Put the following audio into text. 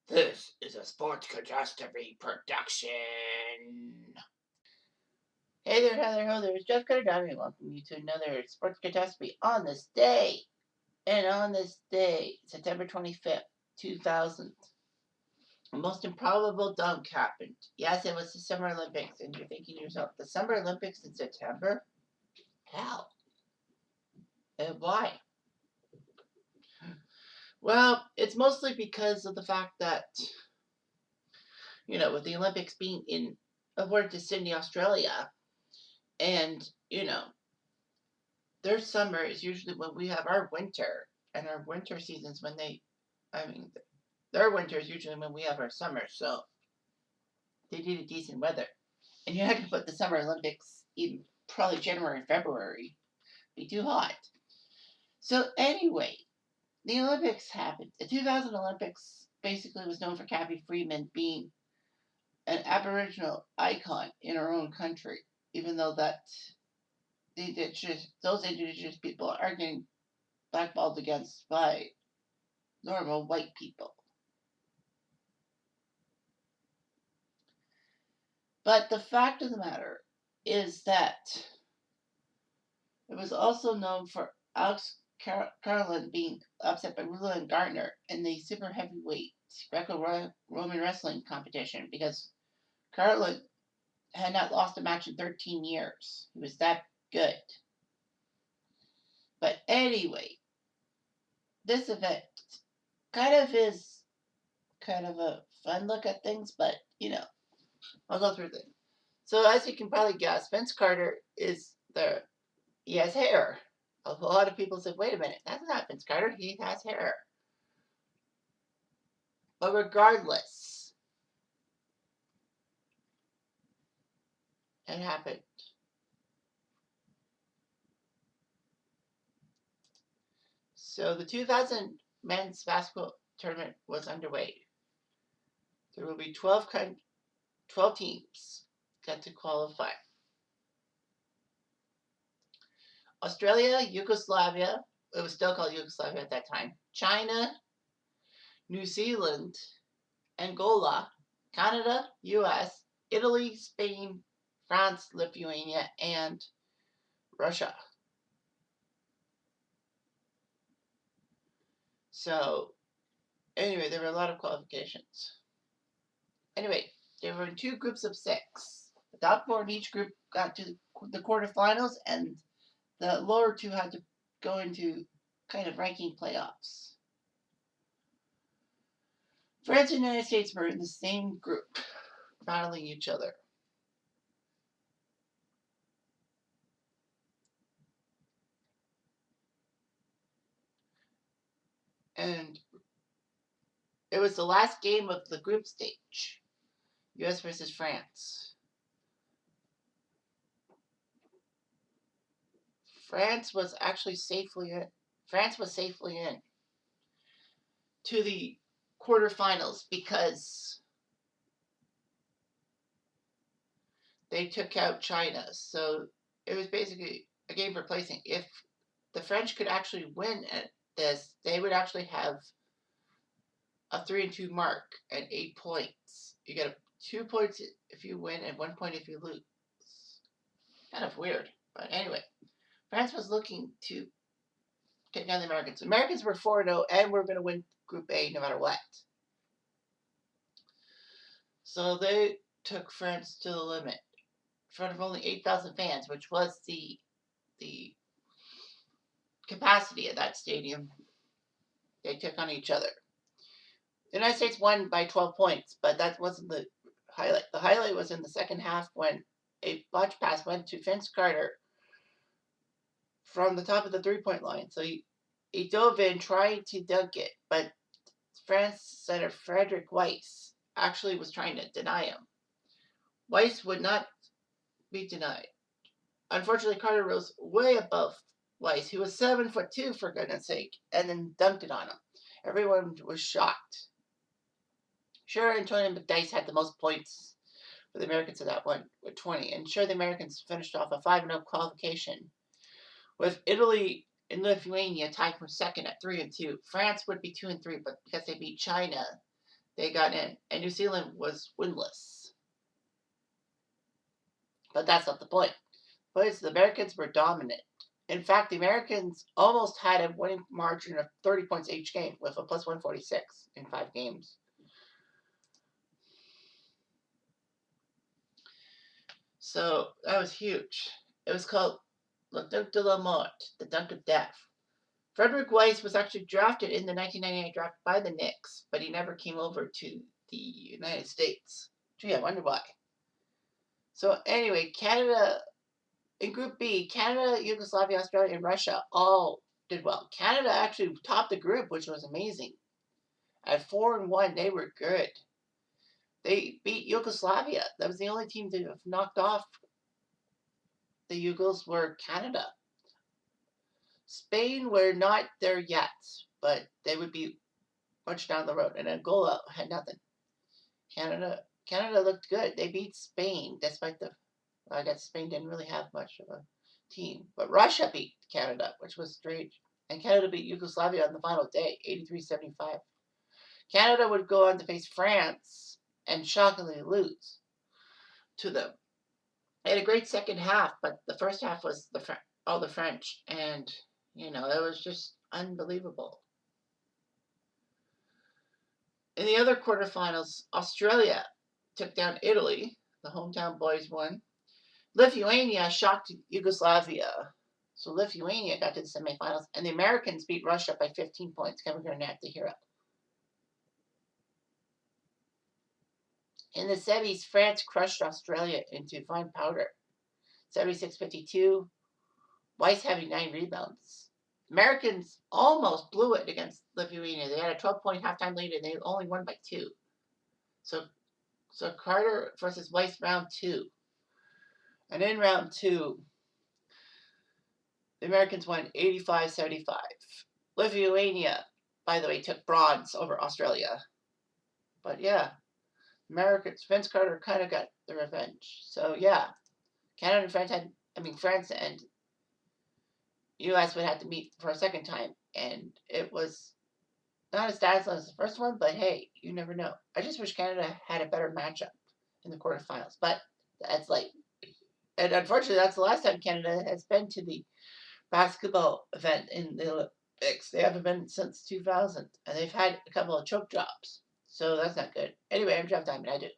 This is a sports catastrophe production. Hey there, Heather Ho, there's Jeff Cutter. Welcome you to another sports catastrophe on this day. And on this day, September 25th, 2000, the most improbable dunk happened. Yes, it was the Summer Olympics, and you're thinking to yourself, the Summer Olympics in September? How? And why? Well, it's mostly because of the fact that, with the Olympics being awarded to Sydney, Australia, and, their summer is usually when we have our winter, and our winter seasons their winter is usually when we have our summer, so they needed decent weather. And you had to put the Summer Olympics in probably January, February, be too hot. So anyway, the Olympics happened. The 2000 Olympics basically was known for Kathy Freeman being an Aboriginal icon in her own country, even though those indigenous people are getting blackballed against by normal white people. But the fact of the matter is that it was also known for Alex Carlin being upset by Rulon Gardner in the super heavyweight Greco-Roman wrestling competition because Carlin had not lost a match in 13 years. He was that good. But anyway, this event is kind of a fun look at things, but I'll go through them. So as you can probably guess, Vince Carter he has hair. A lot of people said, wait a minute, that's not Vince Carter, he has hair. But regardless, it happened. So the 2000 men's basketball tournament was underway. There will be 12 teams got to qualify. Australia, Yugoslavia, it was still called Yugoslavia at that time, China, New Zealand, Angola, Canada, US, Italy, Spain, France, Lithuania, and Russia. So, anyway, there were a lot of qualifications. Anyway, there were 2 groups of 6. The top 4 in each group got to the quarterfinals, and the lower 2 had to go into kind of ranking playoffs. France and the United States were in the same group, battling each other. And it was the last game of the group stage. US versus France. France was safely in to the quarterfinals because they took out China. So it was basically a game for placing. If the French could actually win at this, they would actually have a 3-2 mark and 8 points. You get 2 points if you win and 1 point if you lose. Kind of weird, but anyway, France was looking to take down the Americans. The Americans were 4-0 and were going to win Group A no matter what. So they took France to the limit in front of only 8,000 fans, which was the capacity of that stadium. They took on each other. The United States won by 12 points, but that wasn't the highlight. The highlight was in the second half when a botch pass went to Vince Carter from the top of the 3-point line. So he dove in trying to dunk it, but France center Frederic Weis actually was trying to deny him. Weis would not be denied. Unfortunately, Carter rose way above Weis, who was 7'2" for goodness sake, and then dunked it on him. Everyone was shocked. Sure, Antonio McDyess had the most points for the Americans at that one with 20, and sure, the Americans finished off a 5-0 qualification, with Italy and Lithuania tied for second at 3-2. France would be 2-3, but because they beat China, they got in, and New Zealand was winless. But that's not the point. The point is the Americans were dominant. In fact, the Americans almost had a winning margin of 30 points each game with a plus 146 in 5 games. So that was huge. It was called Le Dunk de la Mort, the Dunk of Death. Frederic Weis was actually drafted in the 1998 draft by the Knicks, but he never came over to the United States. Gee, I wonder why. So anyway, Canada, in Group B, Canada, Yugoslavia, Australia, and Russia all did well. Canada actually topped the group, which was amazing. At 4-1, they were good. They beat Yugoslavia. That was the only team that have knocked off the Yugos were Canada. Spain were not there yet, but they would be much down the road. And Angola had nothing. Canada looked good. They beat Spain, despite the. I guess Spain didn't really have much of a team, but Russia beat Canada, which was strange. And Canada beat Yugoslavia on the final day, 83-75. Canada would go on to face France and shockingly lose to them. They had a great second half, but the first half was all the French, and it was just unbelievable. In the other quarterfinals, Australia took down Italy. The hometown boys won. Lithuania shocked Yugoslavia. So Lithuania got to the semifinals, and the Americans beat Russia by 15 points. Kevin Garnett, the hero. In the semis, France crushed Australia into fine powder. 76-52. Weis having 9 rebounds. Americans almost blew it against Lithuania. They had a 12-point halftime lead, and they only won by 2. So Carter versus Weis round 2. And in round 2, the Americans won 85-75. Lithuania, by the way, took bronze over Australia. But yeah, Vince Carter kind of got the revenge. So yeah, Canada and France and U.S. would have to meet for a second time, and it was not as dazzling as the first one, but hey, you never know. I just wish Canada had a better matchup in the quarterfinals, but that's and unfortunately, that's the last time Canada has been to the basketball event in the Olympics. They haven't been since 2000, and they've had a couple of choke jobs, so that's not good. Anyway, I'm Jeff Diamond. I do.